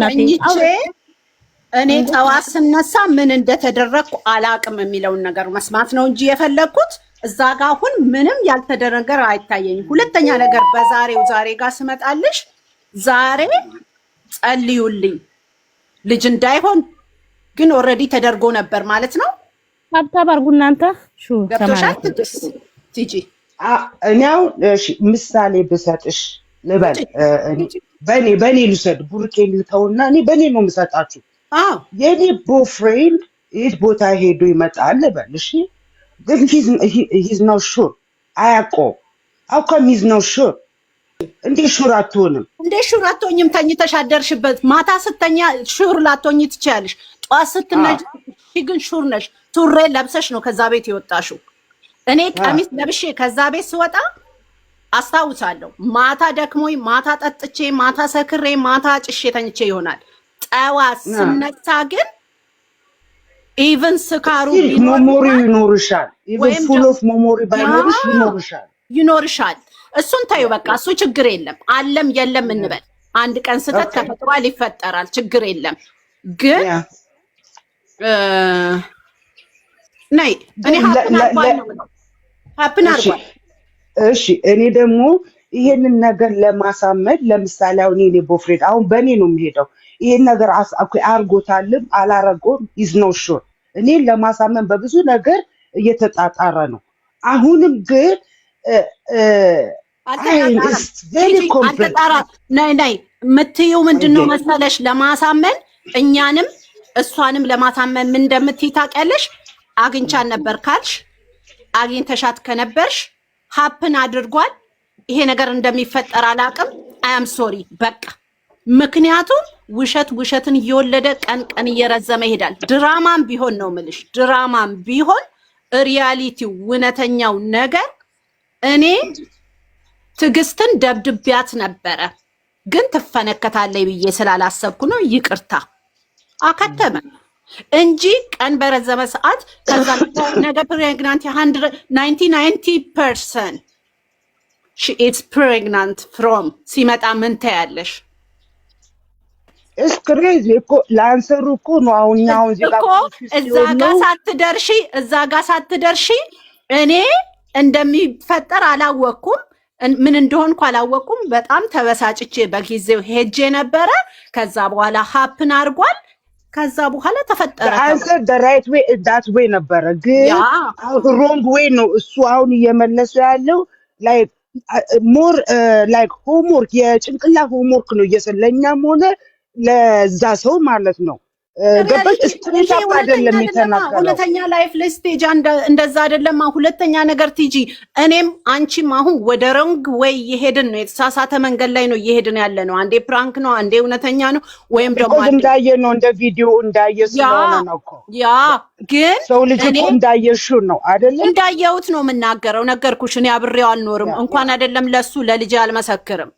እናቴ እኔ ጠዋት ስነሳ ምን እንደተደረኩ አላቅም የሚለውን ነገር መስማት ነው እንጂ የፈለኩት እዛ ጋር አሁን ምንም ያልተደረገ ነገር አይታየኝም። ሁለተኛ ነገር ዛሬ ጋር ስመጣልሽ ዛሬ ጸልዩልኝ ልጅ እንዳይሆን ግን ኦሬዲ ተደርጎ ነበር ማለት ነው። ታብታብ አድርጉ እናንተ ገብቶሻል ቲጂ። እኔው እሺ ምሳሌ ብሰጥሽ ልበል በኔ ልሰድ ቡርኬ ልተውና እኔ በኔ ነው የምሰጣችሁ። የኔ ቦይፍሬንድ የት ቦታ ሄዶ ይመጣል ልበል እሺ፣ ግን he's not sure አያውቀውም። how come he's not sure? እንዴ ሹር አትሆንም? እንዴ ሹር አትሆኝም? ተኝተሽ አደርሽበት ማታ ስተኛ ሹር ላትሆኝ ትችያለሽ። ጧት ስትነጂ ግን ሹር ነሽ። ሱሬ ለብሰሽ ነው ከዛ ቤት የወጣሽው። እኔ ቀሚስ ለብሼ ከዛ ቤት ስወጣ አስታውሳለሁ። ማታ ደክሞኝ፣ ማታ ጠጥቼ፣ ማታ ሰክሬ፣ ማታ ጭሼ ተኝቼ ይሆናል። ጠዋት ስነሳ ግን ኢቭን ስካሩ ሜሞሪ ይኖርሻል። ኢቭን ፉል ኦፍ ሜሞሪ ባይኖርሽ ይኖርሻል። እሱን ታዩ በቃ እሱ ችግር የለም። አለም የለም እንበል አንድ ቀን ስተት ተፈጥሯል፣ ይፈጠራል፣ ችግር የለም። ግን ነይ እኔ ሀፕን አርጓል። እሺ እኔ ደግሞ ይሄንን ነገር ለማሳመድ ለምሳሌ አሁን እኔ ቦፍሬድ አሁን በኔ ነው የሚሄደው። ይሄን ነገር አርጎታልም አላረጎም ኢዝ ኖ ሹር። እኔ ለማሳመን በብዙ ነገር እየተጣጣረ ነው። አሁንም ግን ነይ የምትይው ምንድነው መሰለሽ? ለማሳመን እኛንም እሷንም ለማሳመን ምን እንደምትይ ታውቂያለሽ? አግኝቻን ነበር ካልሽ አግኝተሻት ከነበርሽ ሀፕን አድርጓል። ይሄ ነገር እንደሚፈጠር አላውቅም። አያም ሶሪ በቃ ምክንያቱም ውሸትን እየወለደ ቀን እየረዘመ ይሄዳል። ድራማም ቢሆን ነው ምልሽ፣ ድራማም ቢሆን ሪያሊቲው እውነተኛው ነገር እኔ ትዕግስትን ደብድቢያት ነበረ፣ ግን ትፈነከታለች ብዬ ስላላሰብኩ ነው ይቅርታ አከተመ እንጂ ቀን በረዘመ ሰዓት ከዛ ነገ ፕሬግናንት 90% she is pregnant from ሲመጣ ምን ታያለሽ? እስክሬዝ እኮ ላንሰሩ እኮ ነው አሁን እዛ ጋር ሳትደርሺ እኔ እንደሚፈጠር አላወቅኩም። ምን እንደሆንኩ አላወቅኩም። በጣም ተበሳጭቼ በጊዜው ሄጄ ነበረ። ከዛ በኋላ ሀፕን አድርጓል። ከዛ በኋላ ተፈጠረ። አንሰር the right way that way ነበረ፣ ግን wrong way ነው እሱ አሁን እየመለሰ ያለው like more like homework የጭንቅላት homework ነው እየሰለኛም ሆነ ለዛ ሰው ማለት ነው። ገባሽ? ስትሬት አፕ አይደለም የተናገረው። ሁለተኛ ላይፍ ለስቴጅ እንደዛ አይደለም። ሁለተኛ ነገር ቲጂ እኔም አንቺም አሁን ወደ ሮንግ ወይ እየሄድን ነው፣ የተሳሳተ መንገድ ላይ ነው እየሄድን ያለ ነው። አንዴ ፕራንክ ነው፣ አንዴ እውነተኛ ነው፣ ወይም ደግሞ እንዳየ ነው እንደ ቪዲዮ እንዳየ ስለሆነ ነው እኮ ያ። ግን ሰው ልጅ እኮ እንዳየሽው ነው አይደለም? እንዳየሁት ነው የምናገረው። ነገርኩሽ፣ እኔ አብሬው አልኖርም። እንኳን አይደለም ለሱ ለልጅ አልመሰክርም።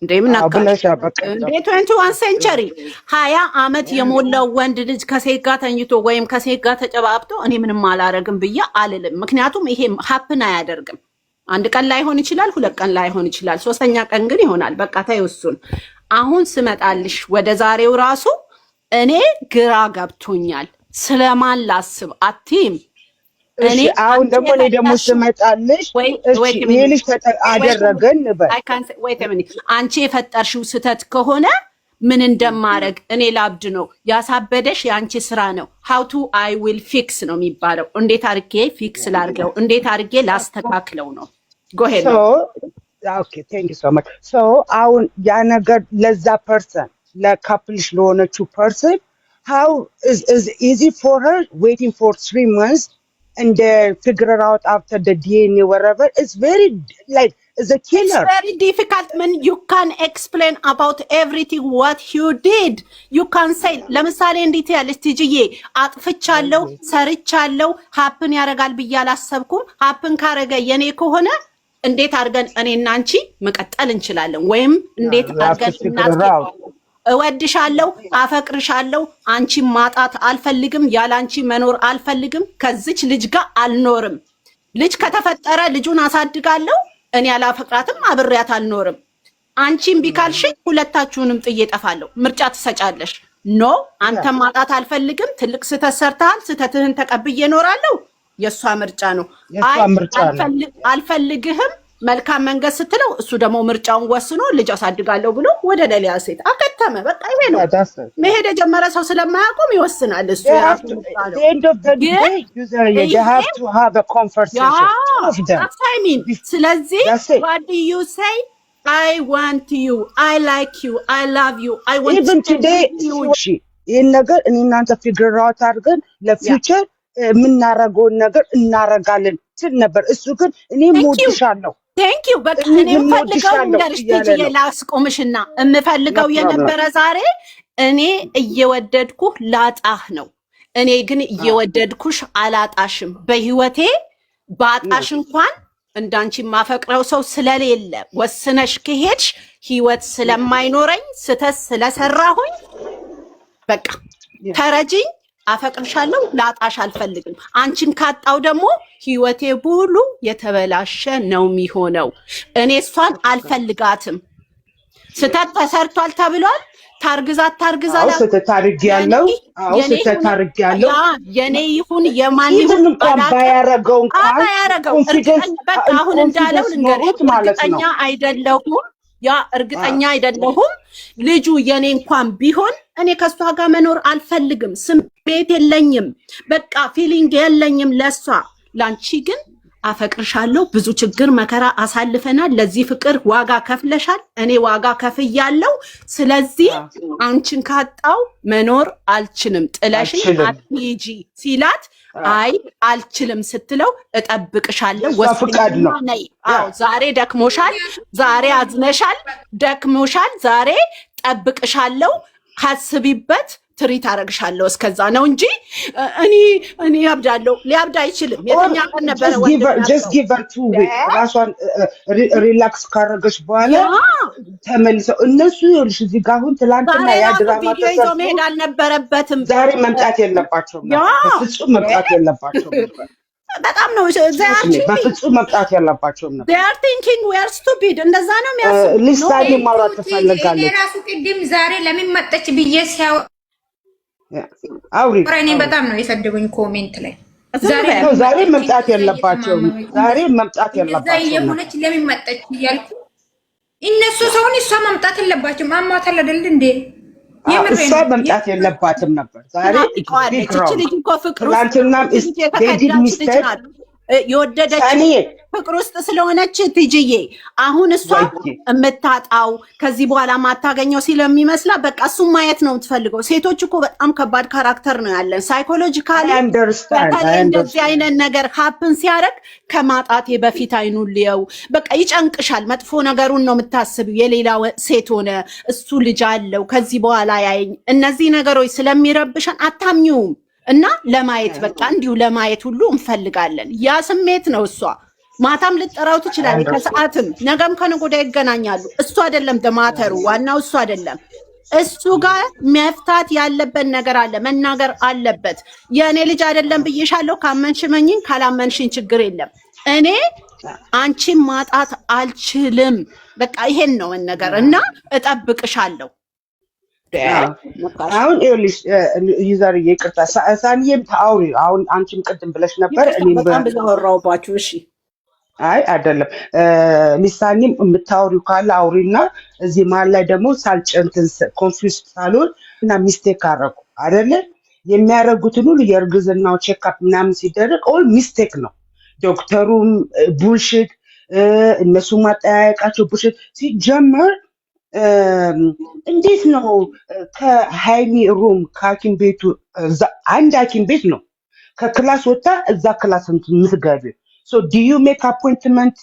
እንደምን አካለሽ አበቃ እንደ 21 ሴንቸሪ 20 ዓመት የሞላው ወንድ ልጅ ከሴት ጋር ተኝቶ ወይም ከሴት ጋር ተጨባብጦ እኔ ምንም አላረግም ብዬ አልልም። ምክንያቱም ይሄ ሀፕን አያደርግም። አንድ ቀን ላይሆን ይችላል፣ ሁለት ቀን ላይሆን ይችላል፣ ሶስተኛ ቀን ግን ይሆናል። በቃ ታይውሱን አሁን ስመጣልሽ ወደ ዛሬው ራሱ እኔ ግራ ገብቶኛል። ስለማን ላስብ አትይም? እኔ አሁን ደግሞ ስመጣልሽ ይሄንሽ አደረገን ነበር። አንቺ የፈጠርሽው ስተት ከሆነ ምን እንደማረግ እኔ ላብድ ነው። ያሳበደሽ የአንቺ ስራ ነው። how to I will fix ነው የሚባለው። እንዴት አርጌ ፊክስ ላርገው፣ እንዴት አርጌ ላስተካክለው ነው። go ahead okay thank you so much so አሁን ያ ነገር ለዛ ፐርሰን ለካፕልሽ ለሆነችው ፐርሰን how is easy for her waiting for 3 months and figure it out after the DNA whatever. It's very like it's a killer. It's very difficult when you can explain about everything what you did. You can say ለምሳሌ እንዴት ያለች ትጂዬ አጥፍቻለሁ፣ ሰርቻለሁ፣ ሀፕን ያረጋል ብዬ አላሰብኩም። ሀፕን ካረገ የኔ ከሆነ እንዴት አድርገን እኔና አንቺ መቀጠል እንችላለን? ወይም እንዴት አድርገን እናስቀጥል? እወድሻለሁ፣ አፈቅርሻለሁ፣ አንቺ ማጣት አልፈልግም፣ ያላንቺ መኖር አልፈልግም፣ ከዚች ልጅ ጋር አልኖርም። ልጅ ከተፈጠረ ልጁን አሳድጋለሁ። እኔ አላፈቅራትም፣ አብሬያት አልኖርም። አንቺም ቢካልሽኝ ሁለታችሁንም ጥዬ እጠፋለሁ። ምርጫ ትሰጫለሽ። ኖ አንተም ማጣት አልፈልግም፣ ትልቅ ስህተት ሰርተሃል፣ ስህተትህን ተቀብዬ እኖራለሁ። የእሷ ምርጫ ነው። አልፈልግህም መልካም መንገድ ስትለው እሱ ደግሞ ምርጫውን ወስኖ ልጅ አሳድጋለሁ ብሎ ወደ ሌላ ሴት አከተመ። በቃ ይሄ ነው። መሄድ የጀመረ ሰው ስለማያቆም ይወስናል እሱ። ስለዚህ what do you say? I want you, I like you, I love you, I want even today ይሄን ነገር እኔ እናንተ ፊግር አውት አድርገን ለፊውቸር የምናረገውን ነገር እናረጋለን ስል ነበር። እሱ ግን እኔ ሞድሻለሁ ቴንክ ዩ በቃ እኔ የምፈልገው እንደርሽቲጂ የላስቆምሽና የምፈልገው የነበረ ዛሬ እኔ እየወደድኩ ላጣህ ነው። እኔ ግን እየወደድኩሽ አላጣሽም። በህይወቴ ባጣሽ እንኳን እንዳንቺ ማፈቅረው ሰው ስለሌለ ወስነሽ ከሄድሽ ህይወት ስለማይኖረኝ ስተስ ስለሰራሁኝ በቃ ተረጂኝ። አፈቅርሻለሁ፣ ላጣሽ አልፈልግም። አንቺን ካጣው ደግሞ ህይወቴ ሁሉ የተበላሸ ነው የሚሆነው። እኔ እሷን አልፈልጋትም። ስተት ተሰርቷል ተብሏል። ታርግዛት ታርግዛላ ስተታርግ ያለው የኔ ይሁን የማን ይሁን ባያረገው በቃ አሁን እንዳለው ልንገርሽ፣ እርግጠኛ አይደለሁም። እርግጠኛ አይደለሁም። ልጁ የኔ እንኳን ቢሆን እኔ ከሷ ጋር መኖር አልፈልግም። ስሜት የለኝም። በቃ ፊሊንግ የለኝም ለሷ። ላንቺ ግን አፈቅርሻለሁ። ብዙ ችግር መከራ አሳልፈናል። ለዚህ ፍቅር ዋጋ ከፍለሻል። እኔ ዋጋ ከፍያለሁ። ስለዚህ አንቺን ካጣው መኖር አልችልም። ጥለሽኝ አትሂጂ ሲላት አይ አልችልም ስትለው እጠብቅሻለሁ። ወስደሽና ነይ። አዎ ዛሬ ደክሞሻል፣ ዛሬ አዝነሻል፣ ደክሞሻል። ዛሬ ጠብቅሻለሁ። ካስቢበት ትሪት አረግሻለሁ። እስከዛ ነው እንጂ እኔ ያብዳለሁ። ሊያብድ አይችልም። የትኛ ቀን ነበረ just give her 2 weeks ራሷን ሪላክስ ካረገሽ በኋላ ተመልሰው እነሱ ይልሽ እዚህ ጋር አሁን ትላንትና ያድራማ ተሰጥቶ መሄድ አልነበረበትም። ዛሬ መምጣት የለባቸውም ነበር። በፍጹም መምጣት የለባቸውም ነበር። በጣም ነው በፍጹም መምጣት የለባቸውም ነበር። they are thinking we are stupid እንደዛ ነው የሚያስቡት። ሊሳኒ ማውራት ትፈልጋለች። ራሱ ቅድም ዛሬ ለምን መጣች ብዬ ሲያው አውሪ እኔ በጣም ነው የሰደቡኝ ኮሜንት ላይ። ዛሬ መምጣት የለባቸውም። ዛሬ መምጣት የለባቸውም። የሆነች ለምን መጣች እያልኩ እነሱ ሰውን እሷ መምጣት የለባቸውም። አማታል አይደል እንዴ? እሷ መምጣት የለባትም ነበር። ዛሬ እቺ ልጅ እኮ ፍቅር ውስጥ የወደደች ፍቅር ውስጥ ስለሆነች ትጅዬ አሁን እሷ የምታጣው ከዚህ በኋላ ማታገኘው ስለሚመስላ በቃ እሱም ማየት ነው የምትፈልገው። ሴቶች እኮ በጣም ከባድ ካራክተር ነው ያለን ሳይኮሎጂካሊ። በተለይ እንደዚህ አይነት ነገር ሀፕን ሲያደርግ ከማጣቴ በፊት አይኑን ልየው በቃ ይጨንቅሻል። መጥፎ ነገሩን ነው የምታስቢው። የሌላ ሴት ሆነ እሱ ልጅ አለው ከዚህ በኋላ ያየኝ። እነዚህ ነገሮች ስለሚረብሸን አታምኚውም እና ለማየት በቃ እንዲሁ ለማየት ሁሉ እንፈልጋለን። ያ ስሜት ነው። እሷ ማታም ልጠራው ትችላለች፣ ከሰዓትም ነገም ከነገ ወዲያ ይገናኛሉ። እሱ አይደለም ደማተሩ፣ ዋናው እሱ አይደለም። እሱ ጋር መፍታት ያለበት ነገር አለ፣ መናገር አለበት። የእኔ ልጅ አይደለም ብዬሻለሁ። ካመንሽ መኝኝ፣ ካላመንሽኝ ችግር የለም። እኔ አንቺን ማጣት አልችልም። በቃ ይሄን ነው ነገር እና እጠብቅሻለሁ። አሁን ይኸውልሽ ዩዘር ይቅርታ ሳኒዬም ታውሪ። አሁን አንቺም ቅድም ብለሽ ነበር እኔም በጣም ብዙ አወራሁባችሁ። እሺ አይ አይደለም ሊሳኒም የምታውሪው ካለ አውሪና እዚህ መሀል ላይ ደግሞ ሳልጨንትን ኮንፊውዝ ሳልሆን እና ሚስቴክ አደረጉ አይደለ? የሚያደርጉትን ሁሉ የእርግዝናው ቼክአፕ ምናምን ሲደረግ ኦል ሚስቴክ ነው። ዶክተሩም ቡልሽት፣ እነሱ ማጠያየቃቸው ቡልሽት ሲጀመር እንዴት ነው ከሃይሚ ሩም ከሐኪም ቤቱ አንድ ሐኪም ቤት ነው ከክላስ ወጣ እዛ ክላስ የምትገቢው? ሶ ዱ ዩ ሜክ አፖይንትመንት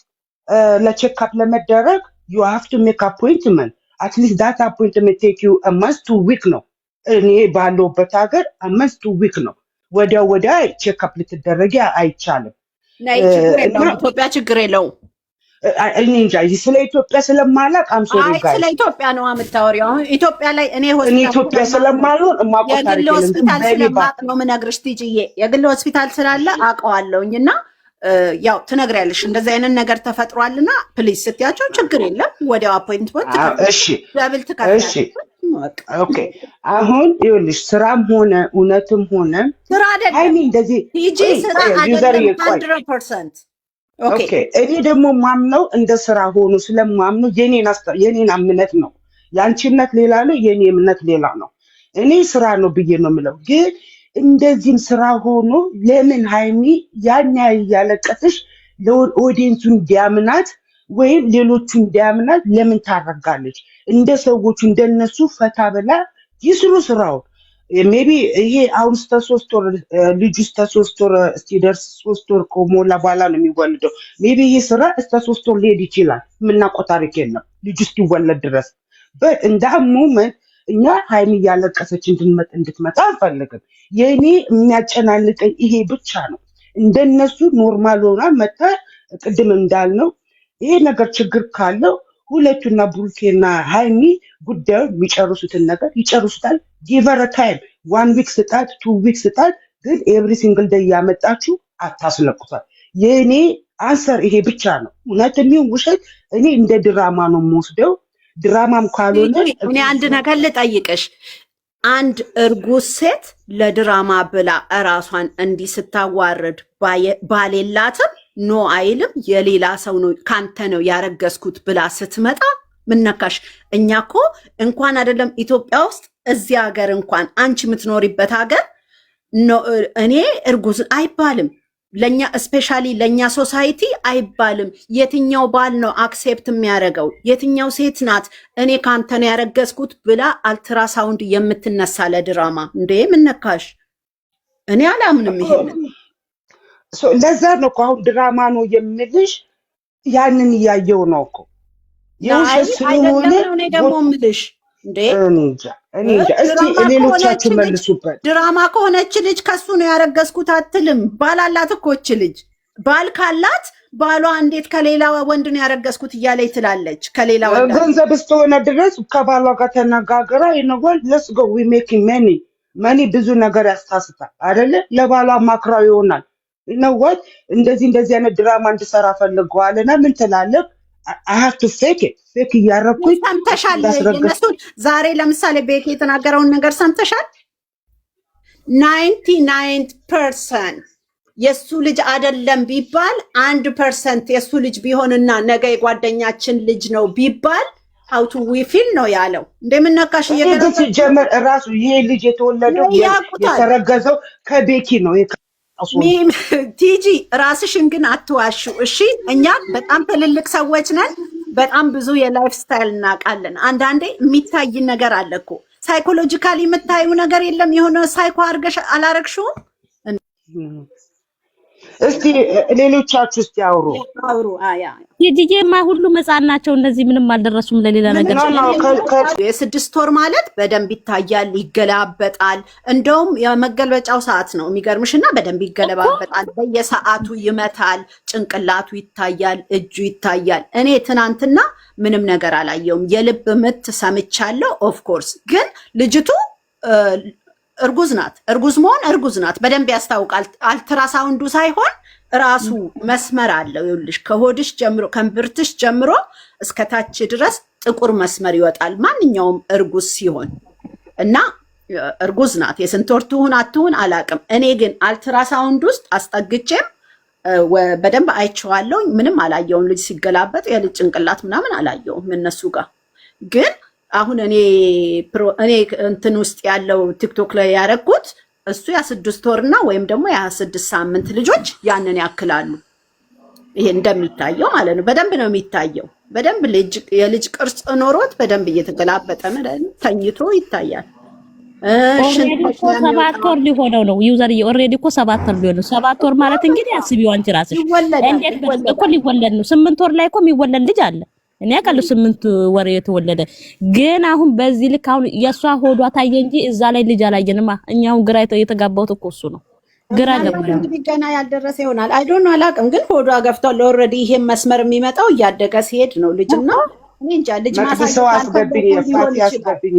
ለቼክአፕ ለመደረግ ዩ ሃቭ ቱ ሜክ አፖይንትመንት አትሊስት ዳት አፖይንትመንት ቴክ ዩ አ መንዝ ቱ ዊክ ነው። እኔ ባለሁበት ሀገር አ መንዝ ቱ ዊክ ነው። ወዲያ ቼክአፕ ልትደረጊ አይቻልም። ኢትዮጵያ ችግር የለውም። እኔ እንጃ ስለ ኢትዮጵያ ስለማላቅ አምሶሪ ጋር ስለ ኢትዮጵያ ነው የምታወሪው። አሁን ኢትዮጵያ ላይ እኔ ኢትዮጵያ ስለማልሆን የግል ሆስፒታል ስለማቅ ነው የምነግርሽ ትጅዬ። የግል ሆስፒታል ስላለ አውቀዋለሁኝ እና ያው ትነግሪያለሽ እንደዚህ አይነት ነገር ተፈጥሯልና ፕሊዝ ስትያቸው ችግር የለም ወዲያው አፖይንትመንት እሺ ዳብል ትከፍያለሽ። ኦኬ አሁን ይኸውልሽ ስራም ሆነ እውነትም ሆነ ስራ አይደለም ሃይሚ እንደዚህ ቲጂ ስራ አይደለም 100%። ኦኬ እኔ ደግሞ ማምነው እንደ ስራ ሆኖ ስለማምነው የኔን እምነት ነው። ያንቺ እምነት ሌላ ነው፣ የኔ እምነት ሌላ ነው። እኔ ስራ ነው ብዬ ነው የምለው። ግን እንደዚህም ስራ ሆኖ ለምን ሃይሚ ያን ያህል ያለቀስሽ ለኦዲየንሱ እንዲያምናት ወይም ሌሎቹ እንዲያምናት ለምን ታረጋለች? እንደ ሰዎቹ እንደነሱ ፈታ ብላ ይስሩ ስራው። ሜቢ ይሄ አሁን እስከ 3 ወር ልጁ እስከ 3 ወር እስኪደርስ 3 ወር ከሞላ በኋላ ነው የሚወለደው። ሜቢ ይሄ ስራ እስከ 3 ወር ሊሄድ ይችላል። የምናውቀው ታሪክ የለም ልጁ እስኪወለድ ድረስ። እንደ ሞመንት እኛ ሃይሚ እያለቀሰች እንድትመጣ አንፈልግም። የእኔ የሚያጨናንቀኝ ይሄ ብቻ ነው። እንደነሱ ኖርማል ሆና መጣ። ቅድም እንዳልነው ይሄ ነገር ችግር ካለው ሁለቱና ብሩኬና ሃይሚ ጉዳዩን የሚጨርሱትን ነገር ይጨርሱታል። ጊቨር ታይም 1 ዊክ ስጣት 2 ዊክ ስጣት። ግን ኤቭሪ ሲንግል ዴይ ያመጣችሁ አታስለቁታል። የእኔ አንሰር ይሄ ብቻ ነው። እውነት የሚሆን ውሸት እኔ እንደ ድራማ ነው የምወስደው። ድራማም ካልሆነ እኔ አንድ ነገር ልጠይቅሽ። አንድ እርጉዝ ሴት ለድራማ ብላ እራሷን እንዲህ ስታዋርድ ባሌላትም ኖ አይልም። የሌላ ሰው ነው ካንተ ነው ያረገዝኩት ብላ ስትመጣ ምነካሽ? እኛ እኮ እንኳን አይደለም ኢትዮጵያ ውስጥ እዚህ ሀገር እንኳን አንቺ የምትኖሪበት ሀገር እኔ እርጉዝ አይባልም። ለኛ ስፔሻሊ ለኛ ሶሳይቲ አይባልም። የትኛው ባል ነው አክሴፕት የሚያደርገው? የትኛው ሴት ናት እኔ ካንተ ነው ያረገዝኩት ብላ አልትራሳውንድ የምትነሳ ለድራማ? እንዴ ምነካሽ? እኔ አላምንም ይሄንን። ለዛ ነው እኮ አሁን ድራማ ነው የምልሽ። ያንን እያየው ነው እኮ የውሸት ስለሆነ እኔ ደግሞ የምልሽ እንዴ እኔ እንጃ። እስቲ ሌሎቻችሁ መልሱበት። ድራማ ከሆነች ልጅ ከሱ ነው ያረገዝኩት አትልም። ባል አላት እኮ እች ልጅ። ባል ካላት ባሏ እንዴት ከሌላ ወንድ ነው ያረገዝኩት እያለች ትላለች? ከሌላ ወንድ ገንዘብ እስከሆነ ድረስ ከባሏ ጋር ተነጋግራ ይነዋል። ለስ ጎ ዊ ሜክ መኒ ብዙ ነገር ያስታስታል አይደለ? ለባሏ ማክራው ይሆናል። ይነዋል እንደዚህ አይነት ድራማ እንድሰራ ፈልገዋልና ምን ትላለህ? I have to fake it. ፌክ እያረኩኝ ሰምተሻል? የነሱን ዛሬ ለምሳሌ ቤት የተናገረውን ነገር ሰምተሻል? 99% የሱ ልጅ አይደለም ቢባል 1% የሱ ልጅ ቢሆንና ነገ የጓደኛችን ልጅ ነው ቢባል how to we feel ነው ያለው። እንደምንነካሽ ሲጀመር ራሱ ይሄ ልጅ የተወለደው የተረገዘው ከቤኪ ነው። ቲጂ ራስሽን ግን አትዋሹ እሺ። እኛ በጣም ትልልቅ ሰዎች ነን። በጣም ብዙ የላይፍ ስታይል እናውቃለን። አንዳንዴ የሚታይ ነገር አለ እኮ ሳይኮሎጂካሊ የምታዩ ነገር የለም። የሆነ ሳይኮ አርገሽ አላረግሽውም? እስቲ ሌሎቻችሁ እስቲ አውሩ። የጂጄማ ሁሉ መጻን ናቸው። እነዚህ ምንም አልደረሱም ለሌላ ነገር። የ6 ወር ማለት በደንብ ይታያል፣ ይገላበጣል። እንደውም የመገልበጫው ሰዓት ነው የሚገርምሽና በደንብ ይገለባበጣል። በየሰዓቱ ይመታል፣ ጭንቅላቱ ይታያል፣ እጁ ይታያል። እኔ ትናንትና ምንም ነገር አላየውም። የልብ ምት ሰምቻለሁ። ኦፍ ኮርስ ግን ልጅቱ እርጉዝ ናት። እርጉዝ መሆን እርጉዝ ናት፣ በደንብ ያስታውቃል። አልትራሳውንዱ ሳይሆን ራሱ መስመር አለው። ይኸውልሽ ከሆድሽ ጀምሮ ከእምብርትሽ ጀምሮ እስከታች ድረስ ጥቁር መስመር ይወጣል ማንኛውም እርጉዝ ሲሆን እና እርጉዝ ናት። የስንት ወር ትሁን አትሁን አላውቅም። እኔ ግን አልትራሳውንድ ውስጥ አስጠግቼም በደንብ አይቼዋለሁ። ምንም አላየውም። ልጅ ሲገላበጥ የልጅ ጭንቅላት ምናምን አላየውም እነሱ ጋር ግን አሁን እኔ እንትን ውስጥ ያለው ቲክቶክ ላይ ያረኩት እሱ ያ6 ወርና ወይም ደግሞ ያ6 ሳምንት ልጆች ያንን ያክላሉ። ይሄ እንደሚታየው ማለት ነው። በደንብ ነው የሚታየው። በደንብ የልጅ ቅርጽ ኖሮት በደንብ እየተገላበጠ ተኝቶ ይታያል። 7 ወር ሊሆነው ነው ዩዘር ኦልሬዲ እኮ 7 ወር ሊሆነው። 7 ወር ማለት እንግዲህ አስቢው አንቺ ራስሽ እንዴት እኮ ሊወለድ ነው። 8 ወር ላይ እኮ የሚወለድ ልጅ አለ። እኔ አውቃለሁ 8 ወር የተወለደ ግን አሁን በዚህ ልክ አሁን የሷ ሆዷ ታየ እንጂ እዛ ላይ ልጅ አላየንማ። እኛው ግራ የተጋባሁት እኮ እሱ ነው። ግራ ገባኝ። እንግዲህ ገና ያልደረሰ ይሆናል። አይ ዶንት ኖ አላውቅም። ግን ሆዷ ገፍቷል ኦልሬዲ። ይሄን መስመር የሚመጣው እያደገ ሲሄድ ነው ልጅና እኔ እንጃ ልጅ ማሳየት አስገብኝ